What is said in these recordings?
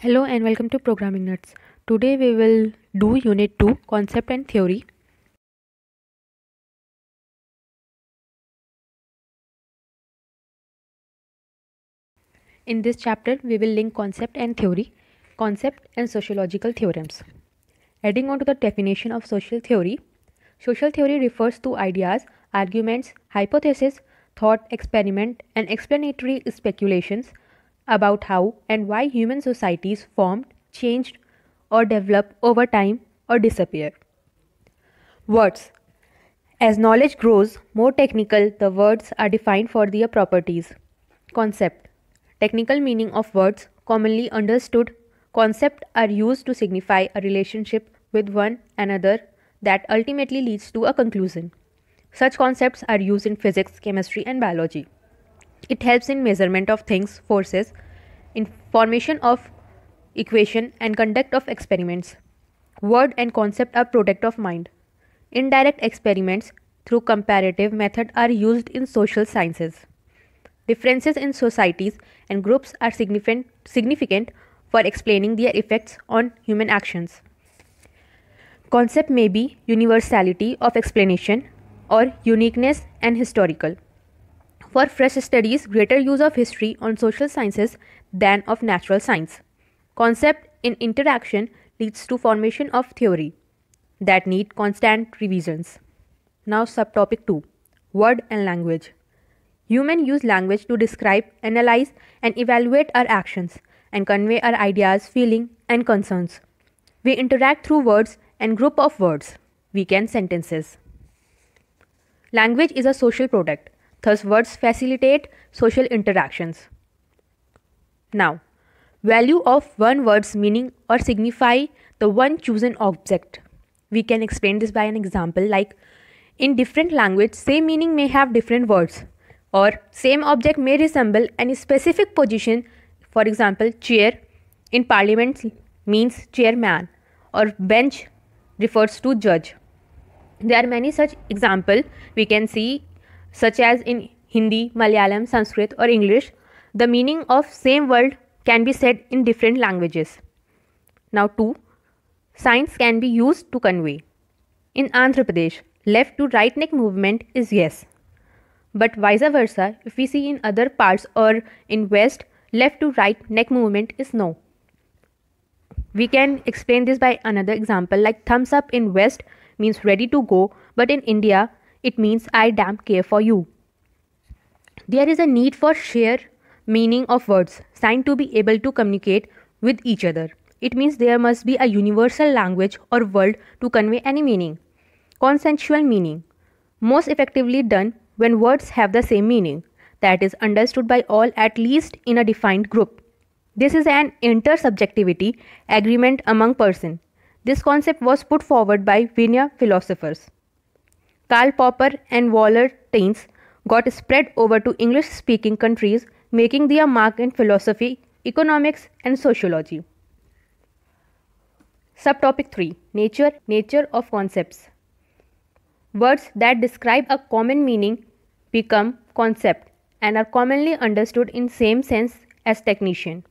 Hello and welcome to Programming Nuts. Today we will do Unit 2 Concept and Theory. In this chapter we will link concept and theory, concept and sociological theorems. Adding on to the definition of social theory refers to ideas, arguments, hypotheses, thought experiment and explanatory speculations about how and why human societies formed, changed or developed over time or disappear. Words. As knowledge grows more technical, the words are defined for their properties. Concept. Technical meaning of words commonly understood. Concepts are used to signify a relationship with one another that ultimately leads to a conclusion. Such concepts are used in physics, chemistry, and biology. It helps in measurement of things, forces, in formation of equation and conduct of experiments. Word and concept are product of mind. Indirect experiments through comparative method are used in social sciences. Differences in societies and groups are significant for explaining their effects on human actions. Concept may be universality of explanation or uniqueness and historical. For fresh studies, greater use of history on social sciences than of natural science. Concept in interaction leads to formation of theory that need constant revisions. Now subtopic 2. Word and language. Humans use language to describe, analyze and evaluate our actions and convey our ideas, feelings and concerns. We interact through words and group of words. We can sentences. Language is a social product. Thus words facilitate social interactions. Now, value of one word's meaning or signify the one chosen object. We can explain this by an example like in different language same meaning may have different words or same object may resemble any specific position. For example, chair in parliament means chairman or bench refers to judge. There are many such examples we can see such as in Hindi, Malayalam, Sanskrit or English. The meaning of same word can be said in different languages. Now 2. Signs can be used to convey. In Andhra Pradesh, left to right neck movement is yes. But vice versa, if we see in other parts or in West, left to right neck movement is no. We can explain this by another example like thumbs up in West means ready to go, but in India it means I damn care for you. There is a need for share meaning of words, sign to be able to communicate with each other. It means there must be a universal language or word to convey any meaning. Consensual meaning. Most effectively done when words have the same meaning, that is understood by all at least in a defined group. This is an intersubjectivity agreement among persons. This concept was put forward by Vienna philosophers. Karl Popper and Walter Taines got spread over to English-speaking countries, making their mark in philosophy, economics and sociology. Subtopic 3. Nature of concepts. Words that describe a common meaning become concept and are commonly understood in same sense as technician.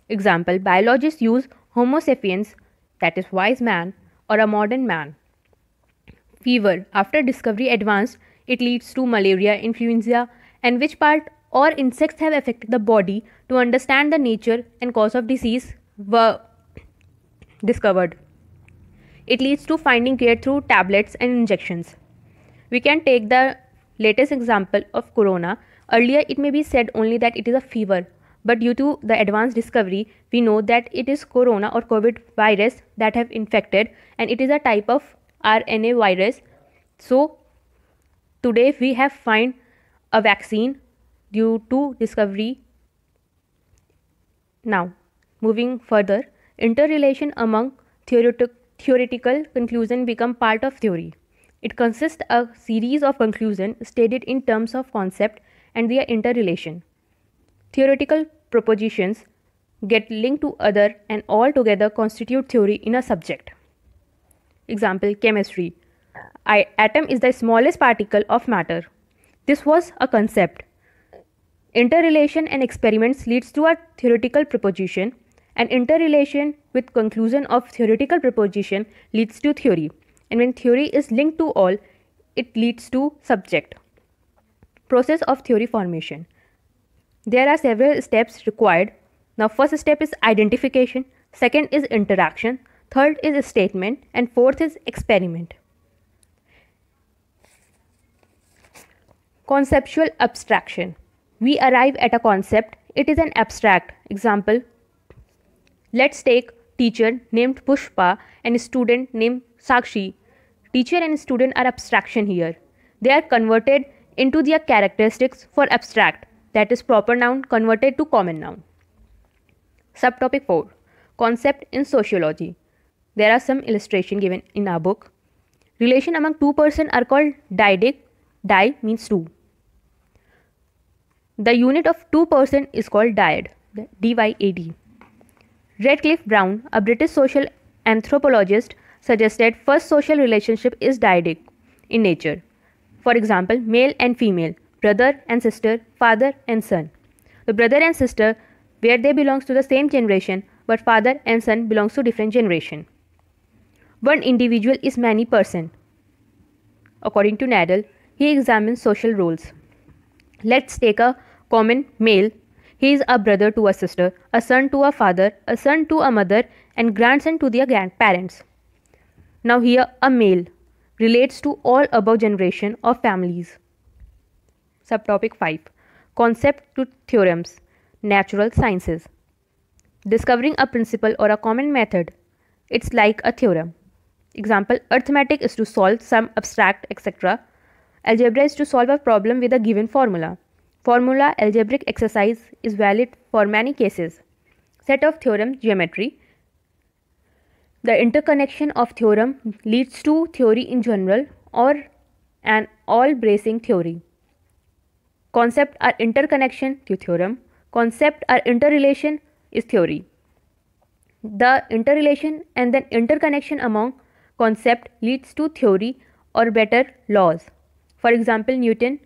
Example, biologists use Homo sapiens, that is wise man, or a modern man. Fever. After discovery advanced, it leads to malaria, influenza, and which part or insects have affected the body to understand the nature and cause of disease were discovered. It leads to finding care through tablets and injections. We can take the latest example of corona. Earlier it may be said only that it is a fever, but due to the advanced discovery, we know that it is corona or COVID virus that have infected and it is a type of RNA virus. So today we have found a vaccine due to discovery. Now moving further, interrelation among theoretical conclusion become part of theory. It consists of a series of conclusions stated in terms of concept and their interrelation. Theoretical propositions get linked to other and all together constitute theory in a subject. Example, chemistry. Atom is the smallest particle of matter. This was a concept. Interrelation and experiments leads to a theoretical proposition An interrelation with conclusion of theoretical proposition leads to theory, and when theory is linked to all, it leads to subject. Process of theory formation. There are several steps required. Now, first step is identification, second is interaction, third is statement, and fourth is experiment. Conceptual abstraction. We arrive at a concept. It is an abstract. Example, let's take teacher named Pushpa and student named Sakshi. Teacher and student are abstraction here. They are converted into their characteristics for abstract, that is proper noun converted to common noun. Subtopic 4. Concept in sociology. There are some illustration given in our book. Relation among two persons are called dyadic. Di means two. The unit of two person is called dyad. D-Y-A-D. Radcliffe Brown, a British social anthropologist, suggested first social relationship is dyadic in nature. For example, male and female, brother and sister, father and son. The brother and sister, where they belongs to the same generation, but father and son belongs to different generation. One individual is many person. According to Nadel, he examines social roles. Let's take a common male. He is a brother to a sister, a son to a father, a son to a mother, and grandson to their grandparents. Now here a male relates to all above generation of families. Subtopic 5. Concept to theorems. Natural sciences. Discovering a principle or a common method. It's like a theorem. Example, arithmetic is to solve some abstract, etc. Algebra is to solve a problem with a given formula. Formula algebraic exercise is valid for many cases. Set of theorem geometry. The interconnection of theorem leads to theory in general or an all-bracing theory. Concept are interconnection to theorem. Concept are interrelation is theory. The interrelation and then interconnection among concept leads to theory or better laws. For example, Newton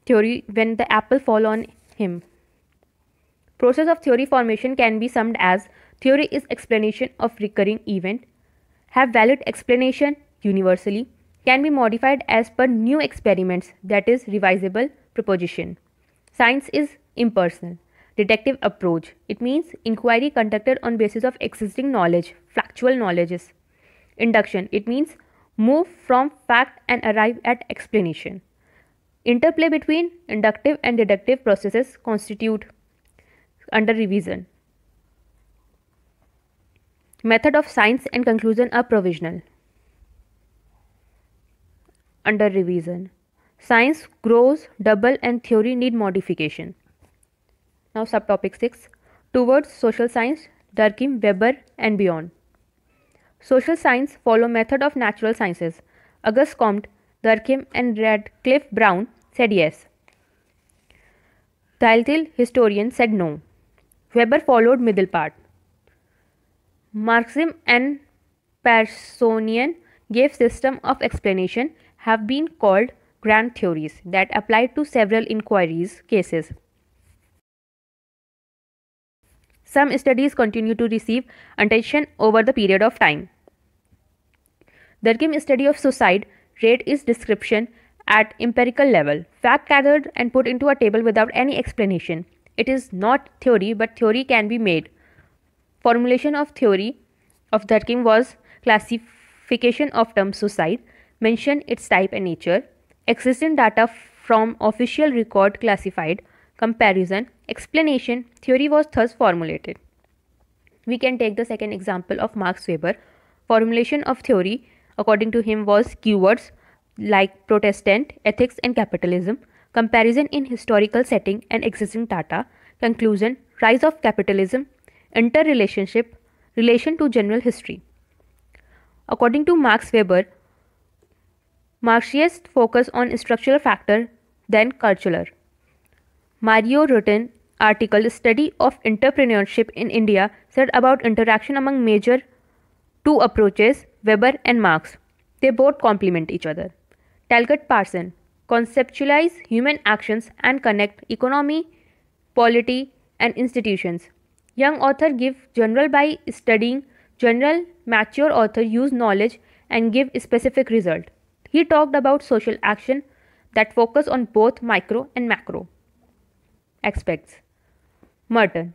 theory when the apple fall on him. Process of theory formation can be summed as theory is explanation of recurring event, have valid explanation universally, can be modified as per new experiments, that is revisable proposition. Science is impersonal. Deductive approach. It means inquiry conducted on basis of existing knowledge, factual knowledges. Induction. It means move from fact and arrive at explanation. Interplay between inductive and deductive processes constitute under revision. Method of science and conclusion are provisional. Under revision. Science grows, double and theory need modification. Now subtopic 6. Towards social science, Durkheim, Weber and beyond. Social science follow method of natural sciences. Auguste Comte, Durkheim and Radcliffe Brown said yes. Daltil, historian, said no. Weber followed middle part. Marxism and Pearsonian gave system of explanation have been called grand theories that apply to several inquiries cases. Some studies continue to receive attention over the period of time. Durkheim's study of suicide rate is description at empirical level, fact gathered and put into a table without any explanation. It is not theory, but theory can be made. Formulation of theory of Durkheim was classification of term suicide, mention its type and nature, existing data from official record classified, comparison, explanation. Theory was thus formulated. We can take the second example of Max Weber. Formulation of theory according to him was keywords like Protestant, ethics and capitalism, comparison in historical setting and existing data, conclusion, rise of capitalism, interrelationship, relation to general history. According to Max Weber, Marxists focus on structural factor than cultural. Mario Rutten article Study of Entrepreneurship in India said about interaction among major two approaches, Weber and Marx. They both complement each other. Talcott Parson conceptualize human actions and connect economy, polity and institutions. Young author give general by studying general, mature author use knowledge and give specific result. He talked about social action that focus on both micro and macro aspects. Merton.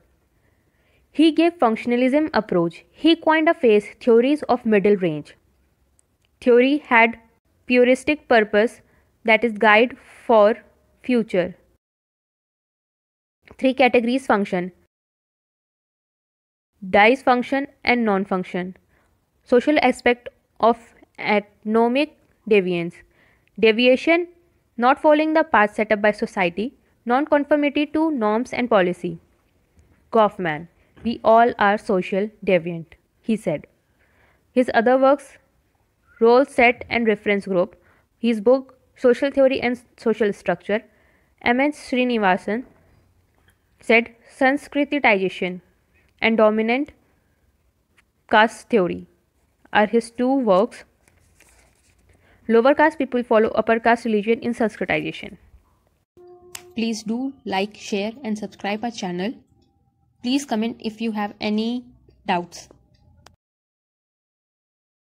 He gave functionalism approach. He coined a phrase theories of middle range. Theory had puristic purpose that is guide for future. Three categories function: dice function and non-function. Social aspect of economic deviance. Deviation, not following the path set up by society, non-conformity to norms and policy. Goffman, we all are social deviant, he said. His other works, Role Set and Reference Group, his book Social Theory and Social Structure, M.H. Srinivasan said Sanskritization and Dominant Caste Theory are his two works. Lower caste people follow upper caste religion in Sanskritization. Please do like, share and subscribe our channel. Please comment if you have any doubts.